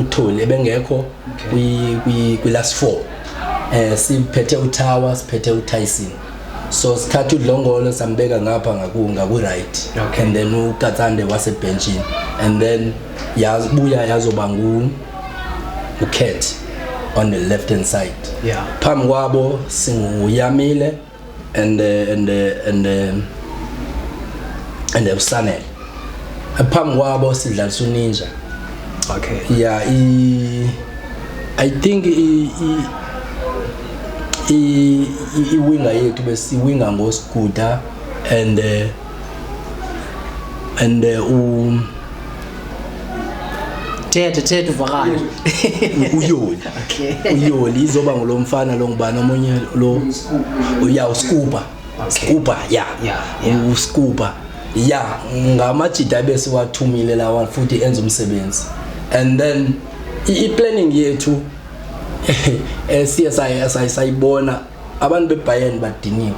Speaker 4: uthole ebengekho kwi last 4 siphethe uTower siphethe uTyson. so sikhathi uDlongolo sambeka ngapha ngaku right
Speaker 1: Okay.
Speaker 4: and then uKatsande wase benchini and then yazibuya yazoba uKet on the left hand side.
Speaker 1: Yeah.
Speaker 4: Phambi kwabo singuyamile and uSanele. Phambi kwabo sidlalisa uNinja.
Speaker 1: Okay.
Speaker 4: Yeah, I think I winger yethu bese winga ngoSkuda and
Speaker 1: Thethe uvakala.
Speaker 4: Uyoli.
Speaker 1: Okay.
Speaker 4: Uyoli izoba ngolomfana lo ngubani omunye lo uya uSkuba. Skuba, yeah. uSkuba. Yeah, ngamajida bese wathumile lawa futhi enza umsebenzi. And then I-planning yethu CSI sayibona abantu beBayern badiniwe.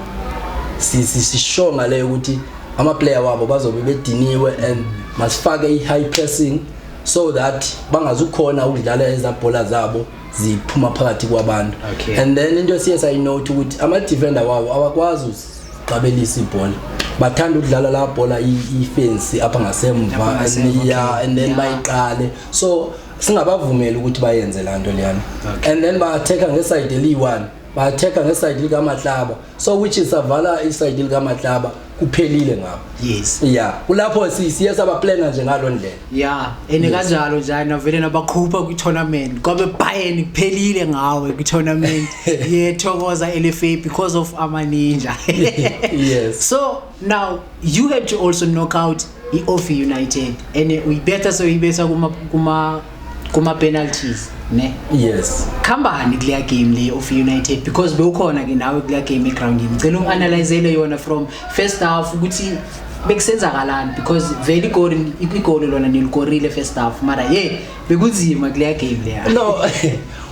Speaker 4: Sishonga le ukuthi ama player wabo bazobe bediniwe and masifake i-high pressing so that bangazukhona ukudlala ezabhola zabo ziphuma phakathi kwabantu.
Speaker 1: Okay.
Speaker 4: And then into CSI note ukuthi ama defender wabo abakwazi uqabelisa ibhola. Bathanda ukudlala la bhola ifence apha ngasemva and then bayiqale. So singabavumeli ukuthi bayenze lanto leyana. And then ba-attacker ngeside eli1, ba-attacker ngeside likaMatlaba, so which is avala iside likaMatlaba kuphelile ngabo.
Speaker 1: Yes.
Speaker 4: Yeah, kulapho siye sabaplana nje ngalo ndlela.
Speaker 1: Yeah, ene kanjalo njana vele nabakhupha ku tournament kwabe Bayern kuphelile ngawe ku tournament yethokoza LFA because of amaninja.
Speaker 4: Yes.
Speaker 1: So now you had to also knock out iOffi United and we better so ibesa kuma penalties ne.
Speaker 4: Yes.
Speaker 1: Khambani kule game le of United because bewukhona ke nawe kule game egroundini. Ngicela ungianalyzele yona from first half ukuthi bekusenzakalani because very goal igoli lona nilikorile first half mara bekunzima kule game le.
Speaker 4: No.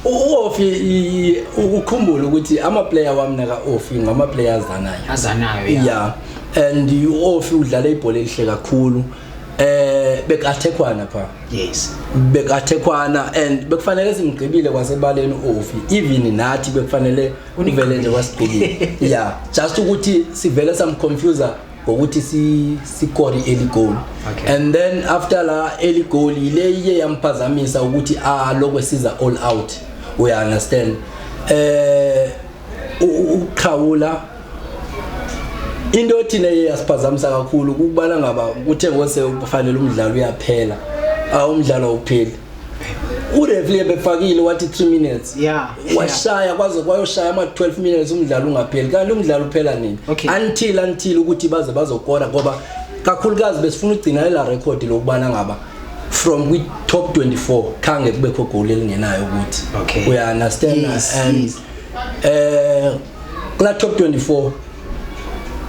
Speaker 4: uOffi ukukhumbula ukuthi ama player wami naka Offi ngama players
Speaker 1: azanayo.
Speaker 4: Yeah. And uOffi udlala ibhola elihle kakhulu. Bekathekwana pha.
Speaker 1: Yes.
Speaker 4: Bekathekwana and bekufanele simgqibile kwasebaleni uOffi even nathi bekufanele uvele nje wasigqibile. Yeah, just ukuthi sivele samconfuse ngokuthi sikore early goal.
Speaker 1: Okay.
Speaker 4: And then after la early goal ile iye yamphazamisa ukuthi lokwesiza all out. We understand. Uqhawula into thina yasiphazamisa kakhulu ukubana ngaba kuthe ngose ufanele umdlalo uyaphela umdlalo upheli ureferee befakile wathi 3 minutes washaya kwaze kwayoshaya ama 12 minutes umdlalo ungapheli kanti umdlalo uphela nini until ukuthi bazokora ngoba kakhulukazi besifuna ugcina la record lokubana ngaba from with top 24 khange kubekho goal elingenayo ukuthi we understand. And kula top 24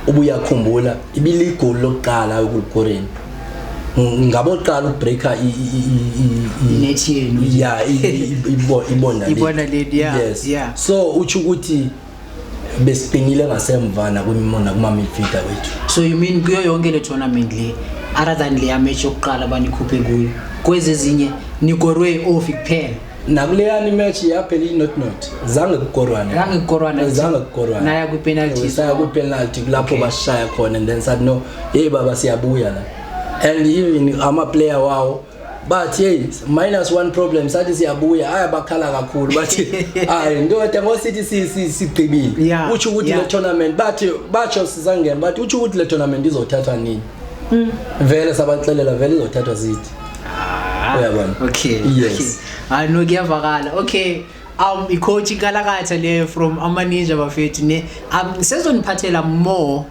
Speaker 4: ubuyakhumbula ibili goal lokuqala ukulikoreni ngaboqala ubreaker
Speaker 1: nethini
Speaker 4: ibona ledi. Yes. So uthi ukuthi besipinile ngasemva kuma midfielder wethu.
Speaker 1: So you mean kuyo yonke le tournament le other than le match yokuqala banikhuphe kuyo kwezezinye nikorwe Offi kuphela
Speaker 4: nakuleyani match yaphela not zange kukorwane naya
Speaker 1: ku penalties
Speaker 4: saya ku penalty lapho bashaya khona and then said no baba siyabuya la and even ama player wawo bathi -1 problem sathi siyabuya bakhala kakhulu bathi ndoda ngosithi sigqibile uthi ukuthi le tournament bathi sizangena bathi uthi ukuthi le tournament izothathwa nini vele sabaxelela vele izothathwa zithi uyabona.
Speaker 1: Okay.
Speaker 4: Yes.
Speaker 1: No kuyavakala. Okay. I-coach inkalakatha le from amaninja bafethu ne sezoniphathela more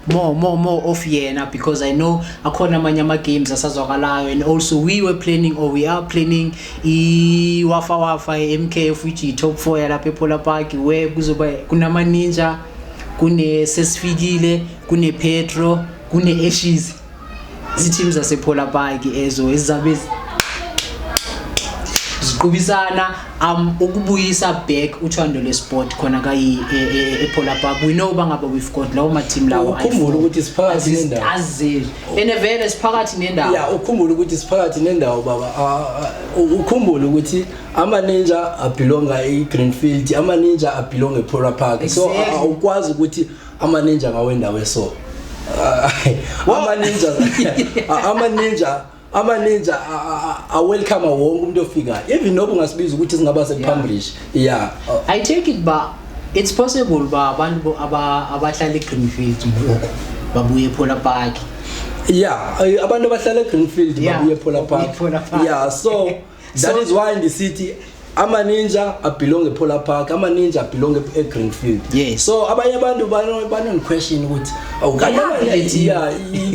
Speaker 1: of yena because I know akhona amanye ama games asazwakalayo and also we are planning iwafa MKF which is top 4 yalapha ePola Park where kuzoba kunamaninja kune sesifikile kune Petro kune Ashes iziteams zasePola Park ezo ezizabe ziqubisana ukubuyisa back uthando lesport khona kayi ePola Park. We know bangaba we've got lawo ma team lawo
Speaker 4: ukhumbula ukuthi siphakathi nendawo
Speaker 1: azile enevele siphakathi nendawo.
Speaker 4: Yeah, ukhumbula ukuthi siphakathi nendawo baba. Ukhumbula ukuthi ama ninja belonga eGreenfield, ama ninja belonga ePola Park. So ukwazi ukuthi ama-ninja ngawendawo so ama-ninja awelcome wonke umuntu ofikayo even noba ungasibiza ukuthi singaba sepambrish yeah
Speaker 1: I take it ba it's possible ba abantu abahlala eGreenfield ngoku babuye ePolar Park
Speaker 4: yeah abantu abahlala eGreenfield babuye ePolar Park yeah so that is why in the city ama-ninja belong ePolar Park, ama-ninja belong eGreenfield.
Speaker 1: Yes.
Speaker 4: So abanye abantu bano question ukuthi awukaya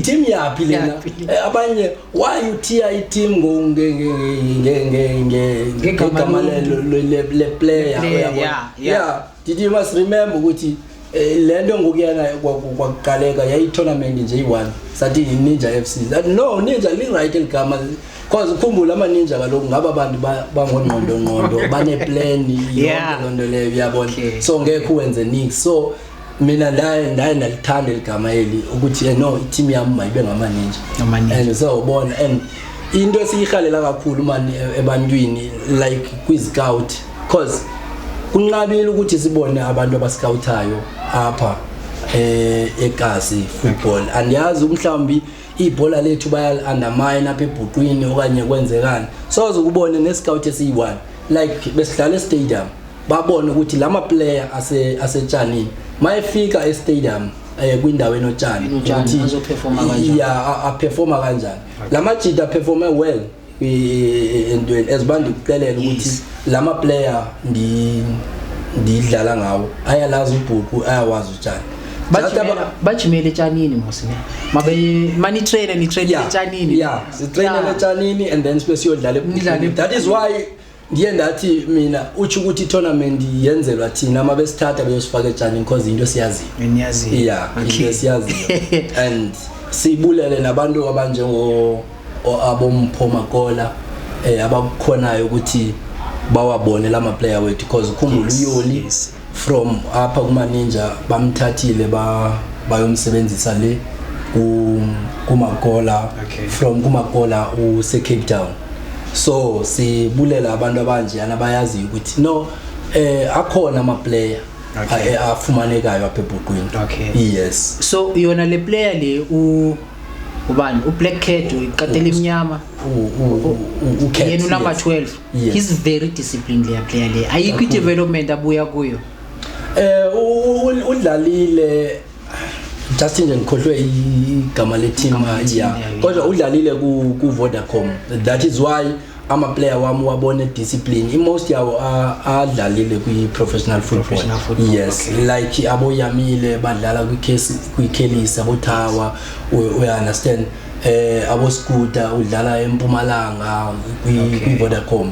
Speaker 4: team yaphi lena abanye why you tier i-team ngegama le player yeah did you must remember ukuthi lento ngokuyana kwakuqaleka yayi tournament nje i1 sathi Ninja FC no Ninja li right eligama because ukhumbula ama-ninja kaloku ngaba abantu bangongqondo bane plan yonke lonto leyo uyabona so ngeke uwenze nix so mina ndaye nalithanda eligama eli ukuthi no i-team yami mayibe ngama-ninja and so ubona and into esiyihalela kakhulu manje ebantwini like kwi-scout because kunqabile ukuthi sibone abantu abascoutayo apha eKasi football andiyazi umhlawumbi ibhola lethu baya undermine apha ebhuqwini okanye kwenzekani so uzukubone ne-scout esiyi1 like besidlala e-stadium babone ukuthi lama player asetshanini mayefika e-stadium kwindawo enotshani ukuthi aperforma kanjani lamajita performe well entweni ezibandi kucelela ukuthi lama player ndidlala ngawo ayalazi ubhuqu ayawazi utshani
Speaker 1: bajimele etshanini mosine mani train etshanini
Speaker 4: sitrain etshanini and then siyodlala ebhuqwini that is why ndiye ndathi mina uthi ukuthi i-tournament yenzelwa thina mabesithatha beyosifaka etshanini because into siyaziyo into siyaziyo and sibulele nabantu abanjengo abomphomakola abakhonayo ukuthi bawabone lama player wethu because ukhumbula uYoli from apha kuma-ninja bamthathile bayomsebenzisa le kumakola from kumakola use-Cape Town so sibulela abantu abanjeyana bayaziyo ukuthi no akhona ama-player afumanekayo apha ebhuqwini yes
Speaker 1: so yona le player le ubani uBlack Cat uqatela imnyama yena number 12 he's very disciplined player le ayikho i-development abuya kuyo
Speaker 4: udlalile just nje ngikhohlwe igama le-team kodwa udlalile ku-Vodacom that is why ama-player wami wabone discipline most yawo adlalile kwi-professional football yes like aboyamile badlala kwi-Kelisi abothawa we-understand aboskuta udlala eMpumalanga kwi-Vodacom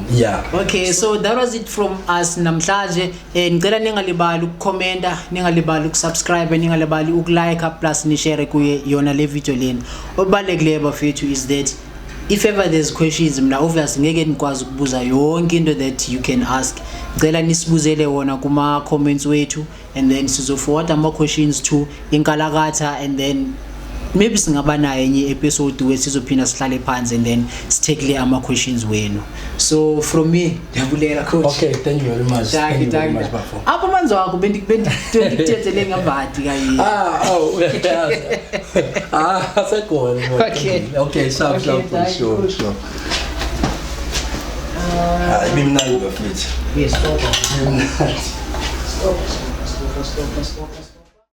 Speaker 1: okay so that was it from us namhlanje ngicela ningalibali ukukhomenta ningalibali ukusubscribe ningalibali ukulike plus nishare kuye yona le video lena obalekile bafethu is that if ever there's questions mina obviously ngeke nikwazi ukubuza yonke into that you can ask ngicela nisibuzele wona kuma comments wethu and then sizo forward ama questions to inkalakatha and then maybe singaba nayo enye episode where sizophinda sihlale phansi and then sitake ama questions wenu so from me ndiyabulela coach
Speaker 4: okay thank you very much
Speaker 1: apho manzo wakho bendikuthethele ngabadi kayi
Speaker 4: asekona okay sharp sure bimnandi bafethu
Speaker 1: yes stop